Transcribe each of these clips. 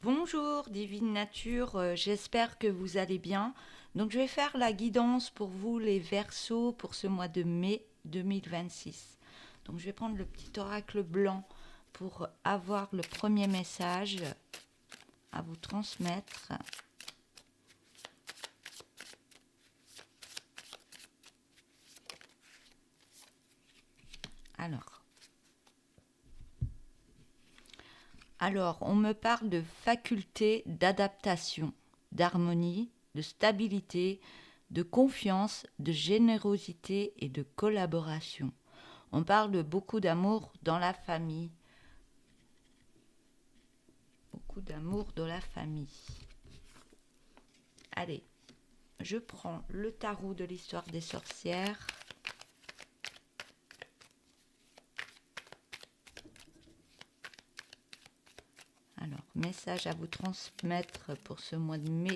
Bonjour Divine Nature, j'espère que vous allez bien. Donc je vais faire la guidance pour vous les Verseaux pour ce mois de mai 2026. Donc je vais prendre le petit oracle blanc pour avoir le premier message à vous transmettre. Alors, on me parle de faculté d'adaptation, d'harmonie, de stabilité, de confiance, de générosité et de collaboration. On parle de beaucoup d'amour dans la famille. Beaucoup d'amour dans la famille. Allez, je prends le tarot de l'histoire des sorcières. Alors, message à vous transmettre pour ce mois de mai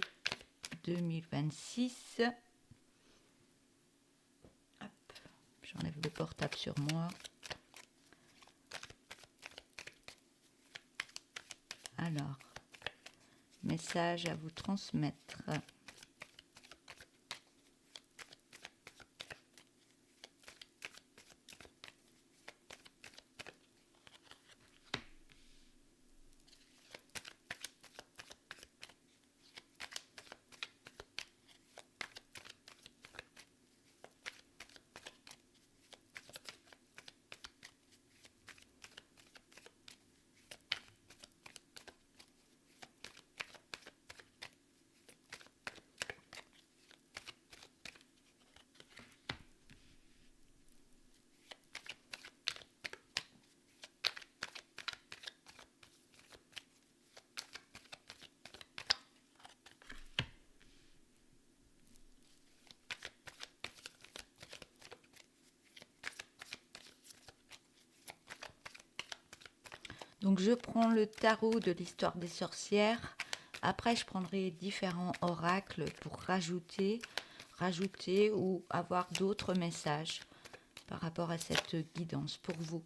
2026. Hop, j'enlève le portable sur moi. Alors, message à vous transmettre. Donc je prends le tarot de l'histoire des sorcières. Après, je prendrai différents oracles pour rajouter ou avoir d'autres messages par rapport à cette guidance pour vous.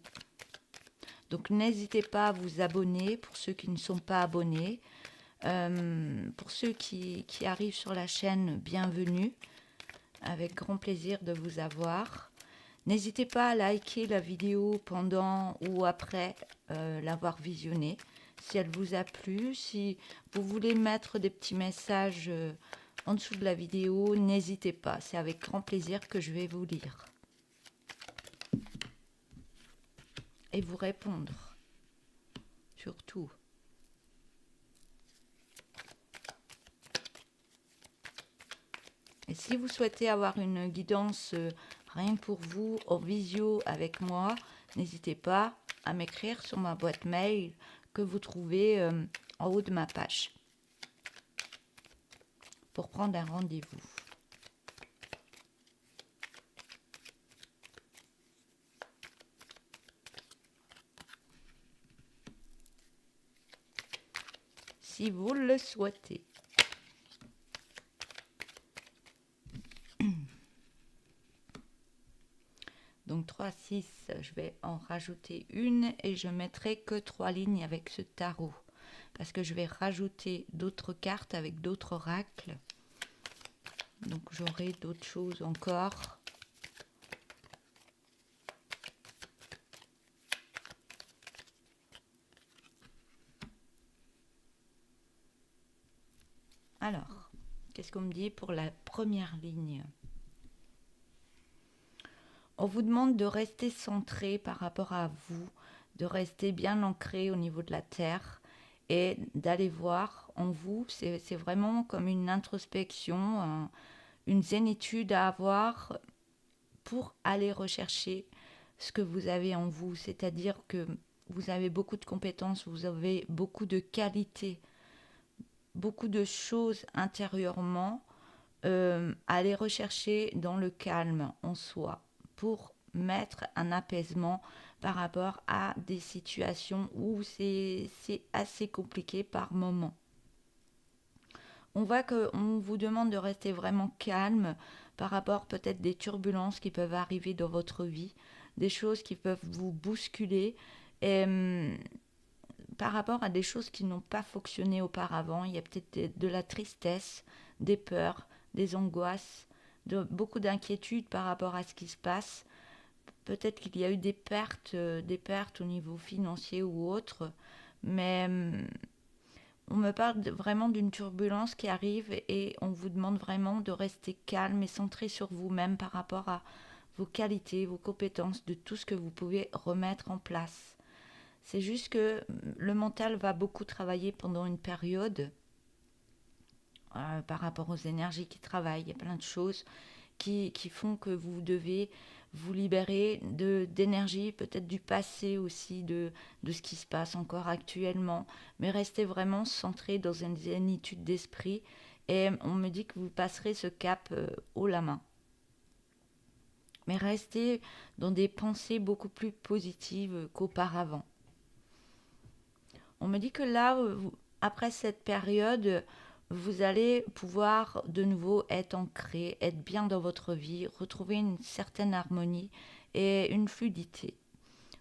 Donc n'hésitez pas à vous abonner pour ceux qui ne sont pas abonnés. Pour ceux qui arrivent sur la chaîne, bienvenue. Avec grand plaisir de vous avoir. N'hésitez pas à liker la vidéo pendant ou après l'avoir visionnée. Si elle vous a plu, si vous voulez mettre des petits messages en dessous de la vidéo, n'hésitez pas. C'est avec grand plaisir que je vais vous lire. Et vous répondre. Surtout. Et si vous souhaitez avoir une guidance rien que pour vous, en visio avec moi, n'hésitez pas à m'écrire sur ma boîte mail que vous trouvez en haut de ma page pour prendre un rendez-vous. Si vous le souhaitez. Donc 3, 6, je vais en rajouter une et je mettrai que 3 lignes avec ce tarot. Parce que je vais rajouter d'autres cartes avec d'autres oracles. Donc j'aurai d'autres choses encore. Alors, qu'est-ce qu'on me dit pour la première ligne ? On vous demande de rester centré par rapport à vous, de rester bien ancré au niveau de la terre et d'aller voir en vous. C'est vraiment comme une introspection, une zénitude à avoir pour aller rechercher ce que vous avez en vous. C'est-à-dire que vous avez beaucoup de compétences, vous avez beaucoup de qualités, beaucoup de choses intérieurement à aller rechercher dans le calme en soi pour mettre un apaisement par rapport à des situations où c'est assez compliqué par moment. On voit qu'on vous demande de rester vraiment calme par rapport peut-être des turbulences qui peuvent arriver dans votre vie, des choses qui peuvent vous bousculer. Et par rapport à des choses qui n'ont pas fonctionné auparavant. Il y a peut-être de la tristesse, des peurs, des angoisses, beaucoup d'inquiétudes par rapport à ce qui se passe. Peut-être qu'il y a eu des pertes au niveau financier ou autre, mais on me parle vraiment d'une turbulence qui arrive et on vous demande vraiment de rester calme et centré sur vous-même par rapport à vos qualités, vos compétences, de tout ce que vous pouvez remettre en place. C'est juste que le mental va beaucoup travailler pendant une période par rapport aux énergies qui travaillent. Il y a plein de choses qui font que vous devez vous libérer d'énergie, peut-être du passé aussi, de ce qui se passe encore actuellement, mais restez vraiment centré dans une zénitude d'esprit et on me dit que vous passerez ce cap haut la main. Mais restez dans des pensées beaucoup plus positives qu'auparavant. On me dit que là, après cette période, vous allez pouvoir de nouveau être ancré, être bien dans votre vie, retrouver une certaine harmonie et une fluidité,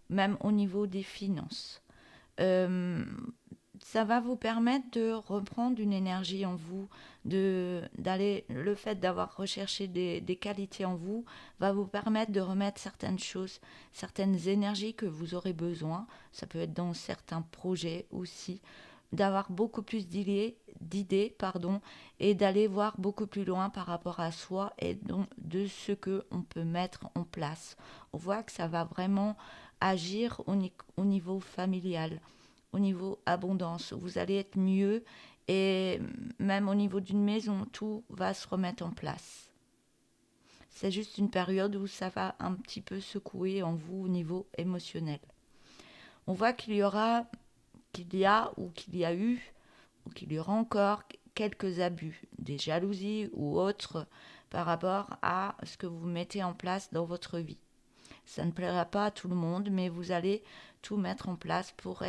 même au niveau des finances. Euh, Ça va vous permettre de reprendre une énergie en vous, le fait d'avoir recherché des qualités en vous va vous permettre de remettre certaines choses, certaines énergies que vous aurez besoin. Ça peut être dans certains projets aussi, d'avoir beaucoup plus d'idées, et d'aller voir beaucoup plus loin par rapport à soi et donc de ce que on peut mettre en place. On voit que ça va vraiment agir au niveau familial, au niveau abondance. Vous allez être mieux et même au niveau d'une maison, tout va se remettre en place. C'est juste une période où ça va un petit peu secouer en vous au niveau émotionnel. On voit qu'il y a eu ou qu'il y aura encore quelques abus, des jalousies ou autres par rapport à ce que vous mettez en place dans votre vie. Ça ne plaira pas à tout le monde, mais vous allez tout mettre en place pour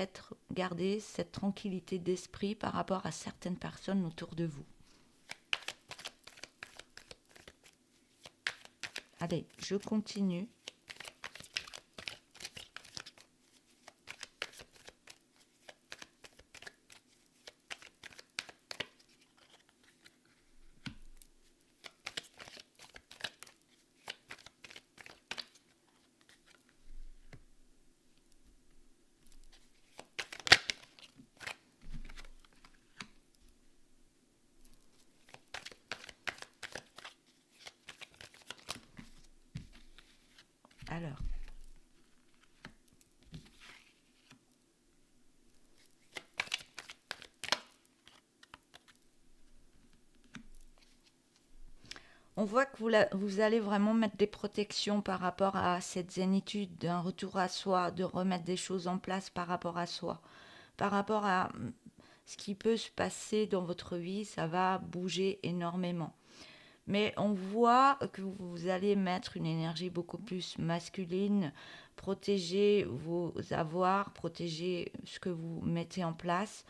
garder cette tranquillité d'esprit par rapport à certaines personnes autour de vous. Allez, je continue. Alors, on voit que vous allez vraiment mettre des protections par rapport à cette zénitude, d'un retour à soi, de remettre des choses en place par rapport à soi. Par rapport à ce qui peut se passer dans votre vie, ça va bouger énormément. Mais on voit que vous allez mettre une énergie beaucoup plus masculine, protéger vos avoirs, protéger ce que vous mettez en place.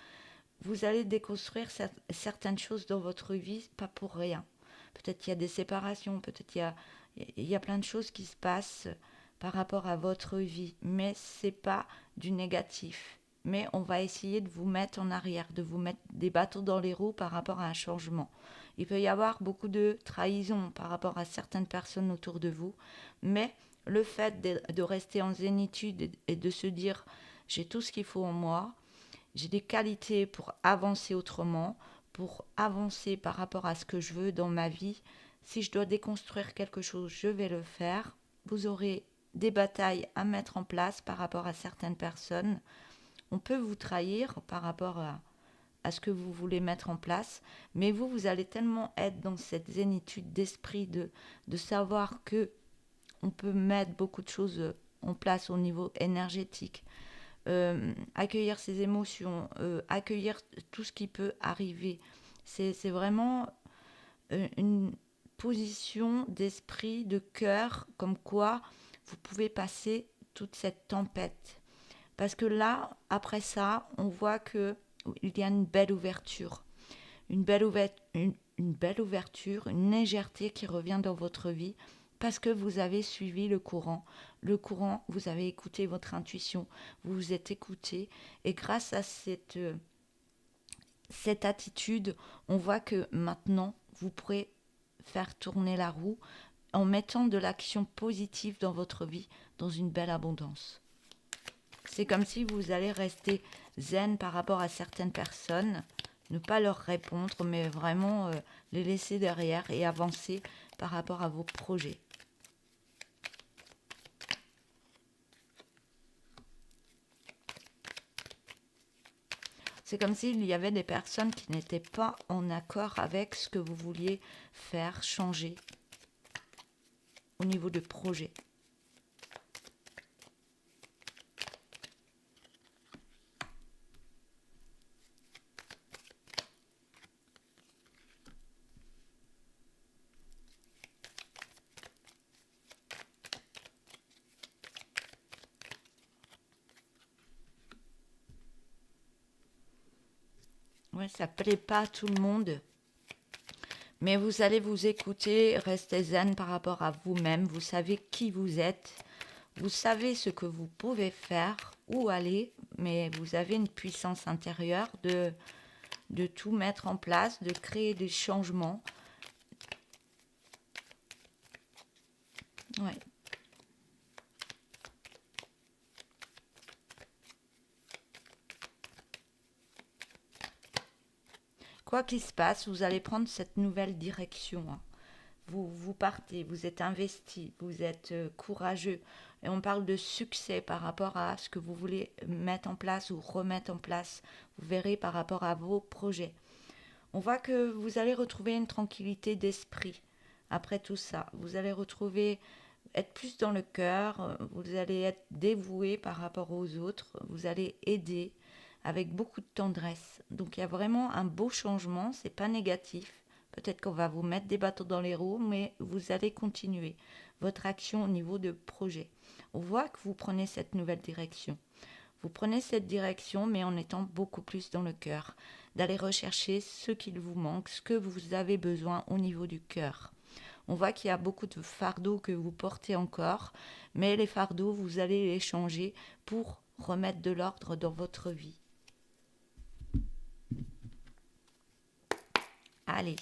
Vous allez déconstruire certaines choses dans votre vie, pas pour rien. Peut-être qu'il y a des séparations, peut-être il y a plein de choses qui se passent par rapport à votre vie, mais c'est pas du négatif. Mais on va essayer de vous mettre en arrière, de vous mettre des bâtons dans les roues par rapport à un changement. Il peut y avoir beaucoup de trahison par rapport à certaines personnes autour de vous, mais le fait de rester en zénitude et de se dire j'ai tout ce qu'il faut en moi, j'ai des qualités pour avancer autrement, pour avancer par rapport à ce que je veux dans ma vie. Si je dois déconstruire quelque chose, je vais le faire. Vous aurez des batailles à mettre en place par rapport à certaines personnes. On peut vous trahir par rapport à ce que vous voulez mettre en place, mais vous allez tellement être dans cette zénitude d'esprit de savoir que on peut mettre beaucoup de choses en place au niveau énergétique, accueillir ses émotions, accueillir tout ce qui peut arriver. C'est vraiment une position d'esprit, de cœur, comme quoi vous pouvez passer toute cette tempête. Parce que là, après ça, on voit qu'il y a une belle ouverture. Une belle ouverture, une légèreté qui revient dans votre vie parce que vous avez suivi le courant. le courant, vous avez écouté votre intuition, vous vous êtes écouté, et grâce à cette attitude, on voit que maintenant, vous pourrez faire tourner la roue en mettant de l'action positive dans votre vie, dans une belle abondance. C'est comme si vous allez rester zen par rapport à certaines personnes, ne pas leur répondre, mais vraiment les laisser derrière et avancer par rapport à vos projets. C'est comme s'il y avait des personnes qui n'étaient pas en accord avec ce que vous vouliez faire changer au niveau de projet. Ouais, ça ne plaît pas à tout le monde. Mais vous allez vous écouter, rester zen par rapport à vous-même. Vous savez qui vous êtes. Vous savez ce que vous pouvez faire, où aller. Mais vous avez une puissance intérieure de tout mettre en place, de créer des changements. Ouais. Quoi qu'il se passe, vous allez prendre cette nouvelle direction. Vous partez, vous êtes investi, vous êtes courageux. Et on parle de succès par rapport à ce que vous voulez mettre en place ou remettre en place. Vous verrez par rapport à vos projets. On voit que vous allez retrouver une tranquillité d'esprit après tout ça. Vous allez retrouver, être plus dans le cœur, vous allez être dévoué par rapport aux autres, vous allez aider avec beaucoup de tendresse. Donc il y a vraiment un beau changement, c'est pas négatif. Peut-être qu'on va vous mettre des bâtons dans les roues, mais vous allez continuer votre action au niveau de projet. On voit que vous prenez cette nouvelle direction. Vous prenez cette direction, mais en étant beaucoup plus dans le cœur, d'aller rechercher ce qu'il vous manque, ce que vous avez besoin au niveau du cœur. On voit qu'il y a beaucoup de fardeaux que vous portez encore, mais les fardeaux, vous allez les changer pour remettre de l'ordre dans votre vie. Allez.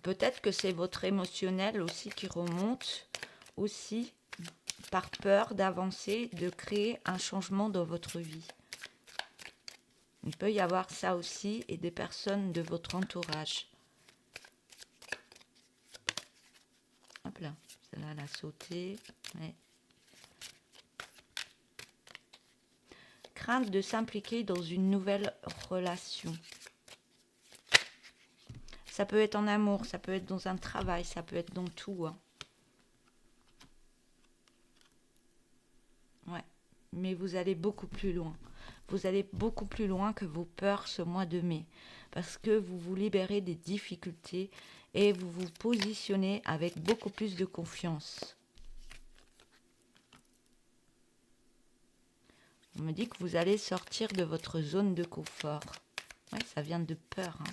Peut-être que c'est votre émotionnel aussi qui remonte, aussi par peur d'avancer, de créer un changement dans votre vie. Il peut y avoir ça aussi et des personnes de votre entourage. Hop là, celle-là, elle a sauté. Ouais. Crainte de s'impliquer dans une nouvelle relation. Ça peut être en amour, ça peut être dans un travail, ça peut être dans tout. Hein. Ouais. Mais vous allez beaucoup plus loin. Vous allez beaucoup plus loin que vos peurs ce mois de mai. Parce que vous vous libérez des difficultés et vous vous positionnez avec beaucoup plus de confiance. On me dit que vous allez sortir de votre zone de confort. Ouais, ça vient de peur. Hein.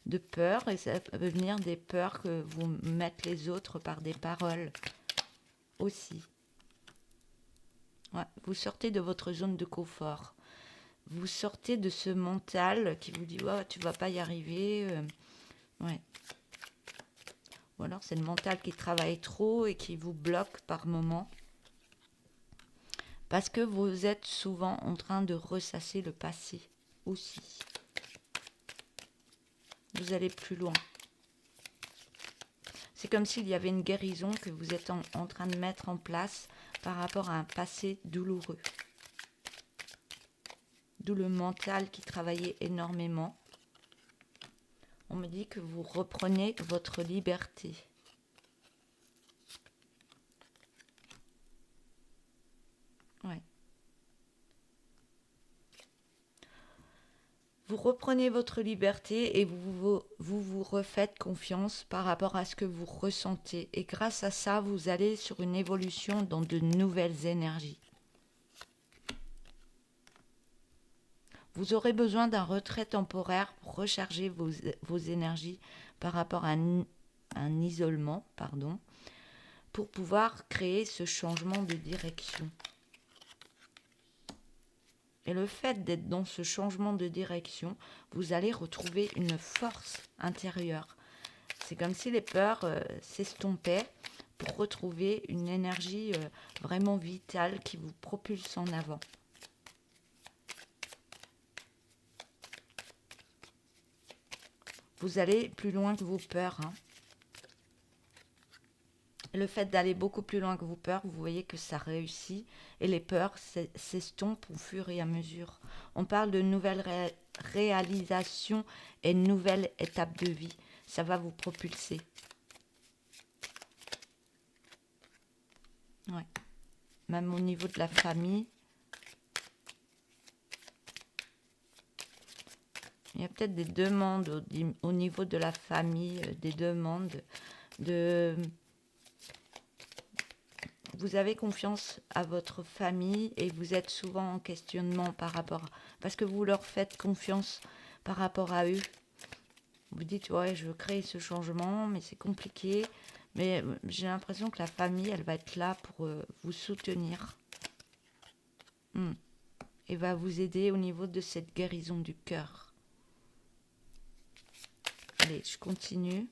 De peur, et ça peut venir des peurs que vous mettent les autres par des paroles aussi. Ouais, vous sortez de votre zone de confort. Vous sortez de ce mental qui vous dit oh, tu vas pas y arriver. Ouais. Ou alors c'est le mental qui travaille trop et qui vous bloque par moment. Parce que vous êtes souvent en train de ressasser le passé aussi. Vous allez plus loin. C'est comme s'il y avait une guérison que vous êtes en train de mettre en place par rapport à un passé douloureux. D'où le mental qui travaillait énormément. On me dit que vous reprenez votre liberté. Ouais. Vous reprenez votre liberté et vous refaites confiance par rapport à ce que vous ressentez. Et grâce à ça, vous allez sur une évolution dans de nouvelles énergies. Vous aurez besoin d'un retrait temporaire pour recharger vos énergies par rapport à un isolement, pour pouvoir créer ce changement de direction. Et le fait d'être dans ce changement de direction, vous allez retrouver une force intérieure. C'est comme si les peurs s'estompaient pour retrouver une énergie vraiment vitale qui vous propulse en avant. Vous allez plus loin que vos peurs. Le fait d'aller beaucoup plus loin que vos peurs, vous voyez que ça réussit et les peurs s'estompent au fur et à mesure. On parle de nouvelles réalisations et une nouvelle étape de vie. Ça va vous propulser. Ouais. Même au niveau de la famille. Il y a peut-être des demandes au niveau de la famille, des demandes de... Vous avez confiance à votre famille et vous êtes souvent en questionnement par rapport... Parce que vous leur faites confiance par rapport à eux. Vous dites, ouais, je veux créer ce changement, mais c'est compliqué. Mais j'ai l'impression que la famille, elle va être là pour vous soutenir. Et va vous aider au niveau de cette guérison du cœur. Allez, je continue.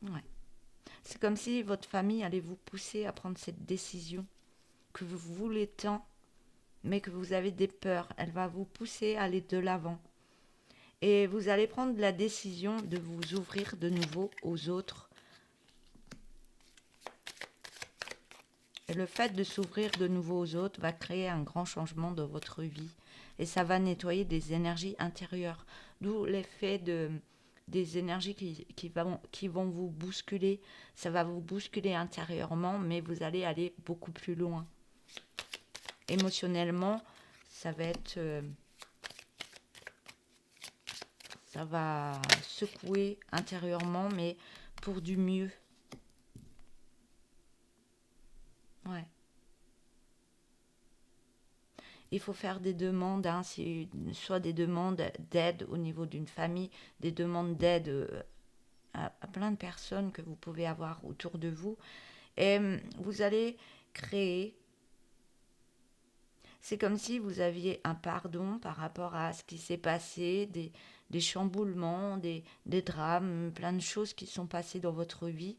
Ouais. C'est comme si votre famille allait vous pousser à prendre cette décision que vous voulez tant, mais que vous avez des peurs. Elle va vous pousser à aller de l'avant. Et vous allez prendre la décision de vous ouvrir de nouveau aux autres. Et le fait de s'ouvrir de nouveau aux autres va créer un grand changement dans votre vie. Et ça va nettoyer des énergies intérieures. D'où l'effet des énergies qui vont vous bousculer. Ça va vous bousculer intérieurement, mais vous allez aller beaucoup plus loin. Émotionnellement, ça va être... ça va secouer intérieurement, mais pour du mieux. Ouais. Il faut faire des demandes, soit des demandes d'aide au niveau d'une famille, des demandes d'aide à plein de personnes que vous pouvez avoir autour de vous. Et vous allez créer... C'est comme si vous aviez un pardon par rapport à ce qui s'est passé, des chamboulements, des drames, plein de choses qui sont passées dans votre vie.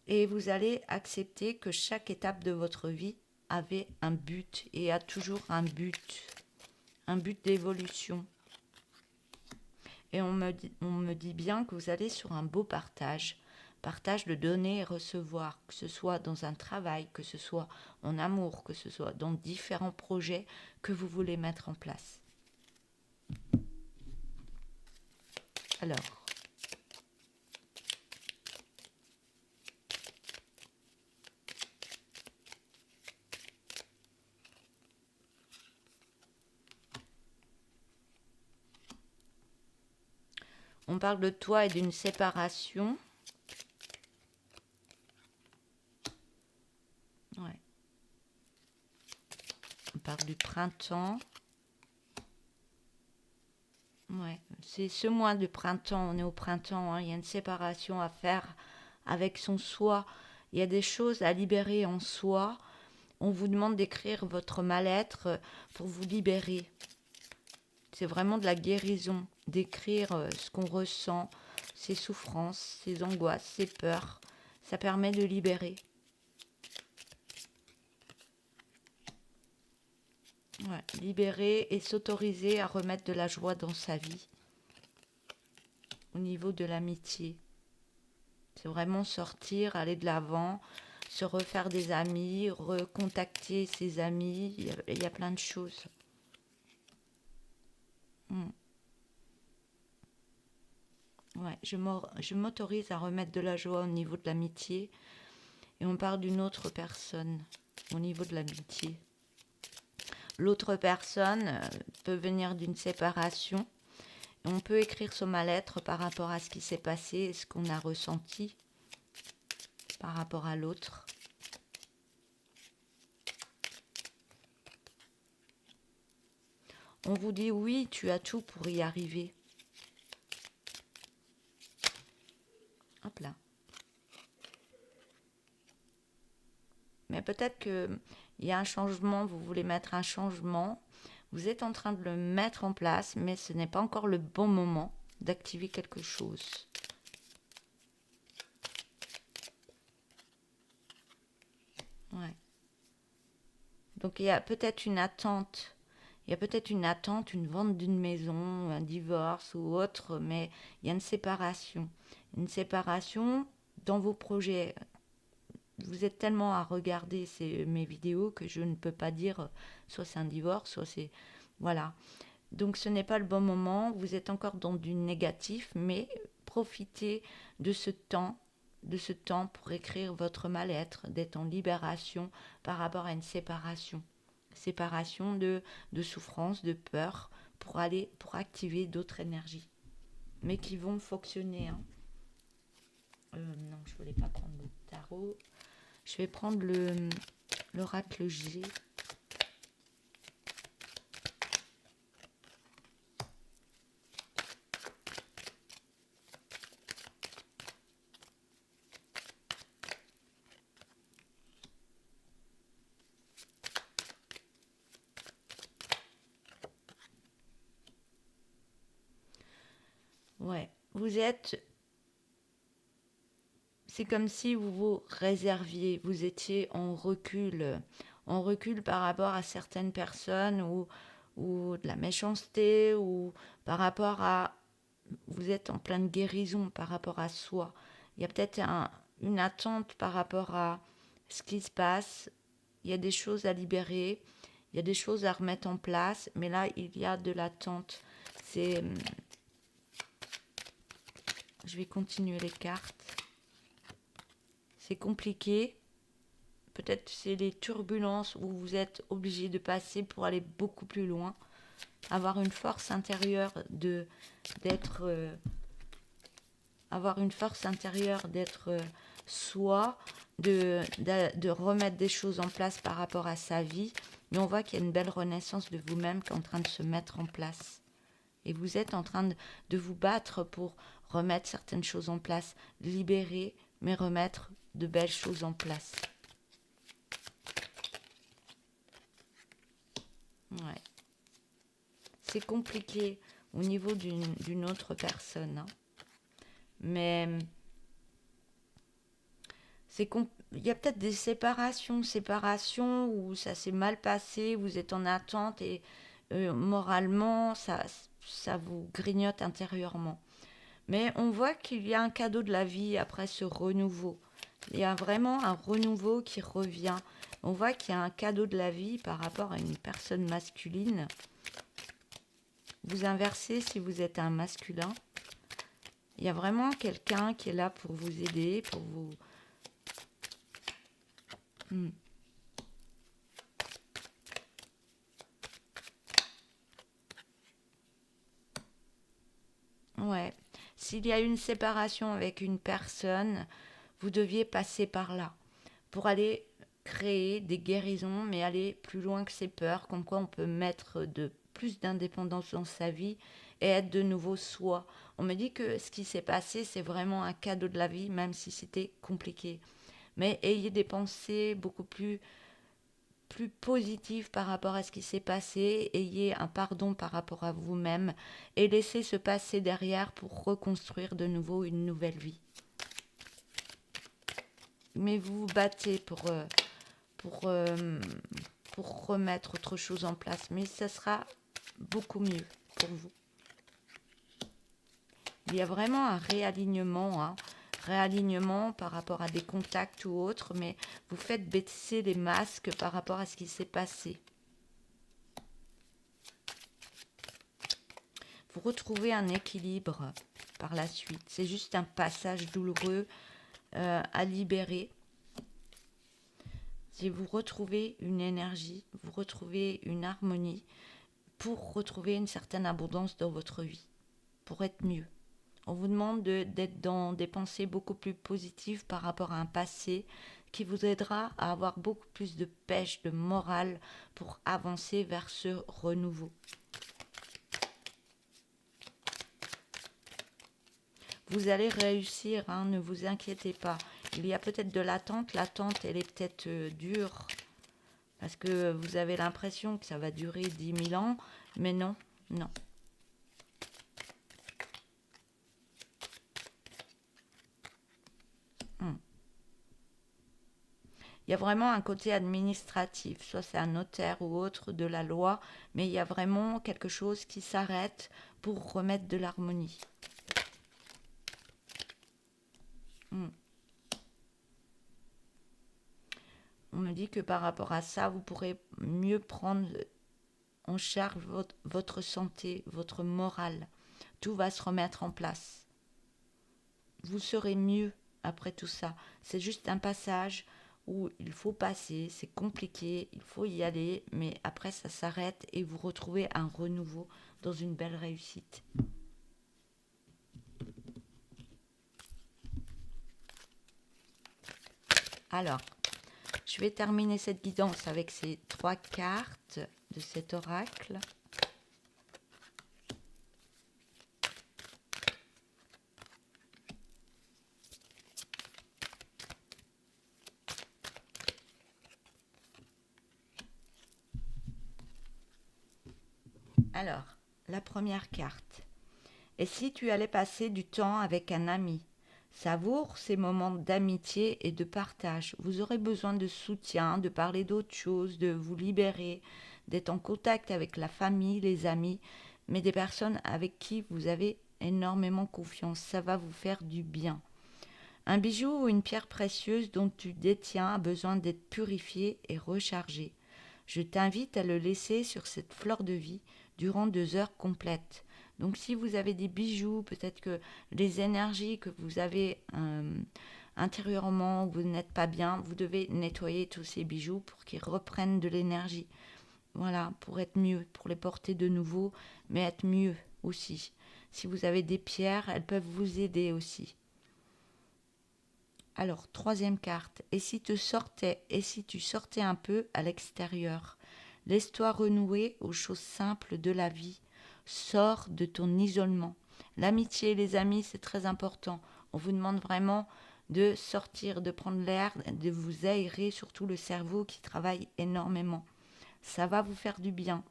Et vous allez accepter que chaque étape de votre vie avait un but et a toujours un but d'évolution. Et on me dit bien que vous allez sur un beau partage de donner et recevoir, que ce soit dans un travail, que ce soit en amour, que ce soit dans différents projets que vous voulez mettre en place. Alors, on parle de toi et d'une séparation. Ouais. On parle du printemps. Ouais. C'est ce mois de printemps, on est au printemps, hein. Il y a une séparation à faire avec son soi. Il y a des choses à libérer en soi. On vous demande d'écrire votre mal-être pour vous libérer. C'est vraiment de la guérison, d'écrire ce qu'on ressent, ses souffrances, ses angoisses, ses peurs. Ça permet de libérer. Ouais, libérer et s'autoriser à remettre de la joie dans sa vie. Au niveau de l'amitié. C'est vraiment sortir, aller de l'avant, se refaire des amis, recontacter ses amis. Il y a plein de choses. Ouais, je m'autorise à remettre de la joie au niveau de l'amitié. Et on parle d'une autre personne au niveau de l'amitié. l'autre personne peut venir d'une séparation. On peut écrire son mal-être par rapport à ce qui s'est passé et ce qu'on a ressenti par rapport à l'autre. On vous dit oui, tu as tout pour y arriver. Hop là. Mais peut-être qu'il y a un changement, vous voulez mettre un changement, vous êtes en train de le mettre en place, mais ce n'est pas encore le bon moment d'activer quelque chose. Ouais. Donc il y a peut-être une attente. Il y a peut-être une attente, une vente d'une maison, un divorce ou autre, mais il y a une séparation. Une séparation dans vos projets. Vous êtes tellement à regarder mes vidéos que je ne peux pas dire soit c'est un divorce, soit c'est... Voilà. Donc ce n'est pas le bon moment, vous êtes encore dans du négatif, mais profitez de ce temps pour écrire votre mal-être, d'être en libération par rapport à une séparation. Séparation de souffrance, de peur, pour activer d'autres énergies, mais qui vont fonctionner. Hein. Non, je ne voulais pas prendre le tarot. Je vais prendre l'oracle G. Ouais, c'est comme si vous vous réserviez, vous étiez en recul par rapport à certaines personnes ou de la méchanceté ou par rapport à, vous êtes en pleine guérison par rapport à soi. Il y a peut-être une attente par rapport à ce qui se passe. Il y a des choses à libérer, il y a des choses à remettre en place, mais là, il y a de l'attente. Je vais continuer les cartes. C'est compliqué. Peut-être c'est les turbulences où vous êtes obligé de passer pour aller beaucoup plus loin. Avoir une force intérieure d'être soi, de remettre des choses en place par rapport à sa vie. Mais on voit qu'il y a une belle renaissance de vous-même qui est en train de se mettre en place. Et vous êtes en train de vous battre pour remettre certaines choses en place, libérer, mais remettre de belles choses en place. Ouais. C'est compliqué au niveau d'une autre personne. Hein. Mais il y a peut-être des séparations où ça s'est mal passé, vous êtes en attente et moralement, ça vous grignote intérieurement. Mais on voit qu'il y a un cadeau de la vie après ce renouveau. Il y a vraiment un renouveau qui revient. On voit qu'il y a un cadeau de la vie par rapport à une personne masculine. Vous inversez si vous êtes un masculin. Il y a vraiment quelqu'un qui est là pour vous aider, pour vous... Ouais. S'il y a une séparation avec une personne, vous deviez passer par là pour aller créer des guérisons, mais aller plus loin que ses peurs, comme quoi on peut mettre plus d'indépendance dans sa vie et être de nouveau soi. On me dit que ce qui s'est passé, c'est vraiment un cadeau de la vie, même si c'était compliqué. Mais ayez des pensées beaucoup plus positif par rapport à ce qui s'est passé, ayez un pardon par rapport à vous-même et laissez se passer derrière pour reconstruire de nouveau une nouvelle vie. Mais vous vous battez pour remettre autre chose en place, mais ça sera beaucoup mieux pour vous. Il y a vraiment un réalignement, réalignement par rapport à des contacts ou autres, mais vous faites baisser les masques par rapport à ce qui s'est passé. Vous retrouvez un équilibre par la suite. C'est juste un passage douloureux à libérer. Si vous retrouvez une énergie, vous retrouvez une harmonie pour retrouver une certaine abondance dans votre vie, pour être mieux. On vous demande d'être dans des pensées beaucoup plus positives par rapport à un passé qui vous aidera à avoir beaucoup plus de pêche, de morale pour avancer vers ce renouveau. Vous allez réussir, hein, ne vous inquiétez pas. Il y a peut-être de l'attente. L'attente, elle est peut-être dure parce que vous avez l'impression que ça va durer 10 000 ans. Mais non, non. Il y a vraiment un côté administratif, soit c'est un notaire ou autre de la loi, mais il y a vraiment quelque chose qui s'arrête pour remettre de l'harmonie. On me dit que par rapport à ça, vous pourrez mieux prendre en charge votre santé, votre morale. Tout va se remettre en place. Vous serez mieux après tout ça. C'est juste un passage où il faut passer, c'est compliqué, il faut y aller, mais après ça s'arrête et vous retrouvez un renouveau dans une belle réussite. Alors, je vais terminer cette guidance avec ces 3 cartes de cet oracle. Alors, la première carte. Et si tu allais passer du temps avec un ami? Savoure ces moments d'amitié et de partage. Vous aurez besoin de soutien, de parler d'autre chose, de vous libérer, d'être en contact avec la famille, les amis, mais des personnes avec qui vous avez énormément confiance. Ça va vous faire du bien. Un bijou ou une pierre précieuse dont tu détiens a besoin d'être purifié et rechargé. Je t'invite à le laisser sur cette fleur de vie durant 2 heures complètes. Donc si vous avez des bijoux, peut-être que les énergies que vous avez intérieurement, vous n'êtes pas bien, vous devez nettoyer tous ces bijoux pour qu'ils reprennent de l'énergie. Voilà, pour être mieux, pour les porter de nouveau, mais être mieux aussi. Si vous avez des pierres, elles peuvent vous aider aussi. Alors, troisième carte. Et si tu sortais un peu à l'extérieur? Laisse-toi renouer aux choses simples de la vie. Sors de ton isolement. L'amitié et les amis, c'est très important. On vous demande vraiment de sortir, de prendre l'air, de vous aérer, surtout le cerveau qui travaille énormément. Ça va vous faire du bien.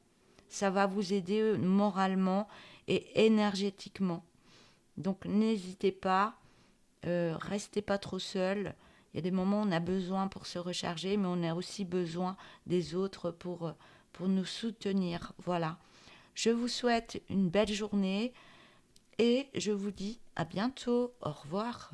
Ça va vous aider moralement et énergétiquement. Donc n'hésitez pas, restez pas trop seul. Il y a des moments où on a besoin pour se recharger, mais on a aussi besoin des autres pour nous soutenir. Voilà. Je vous souhaite une belle journée et je vous dis à bientôt. Au revoir.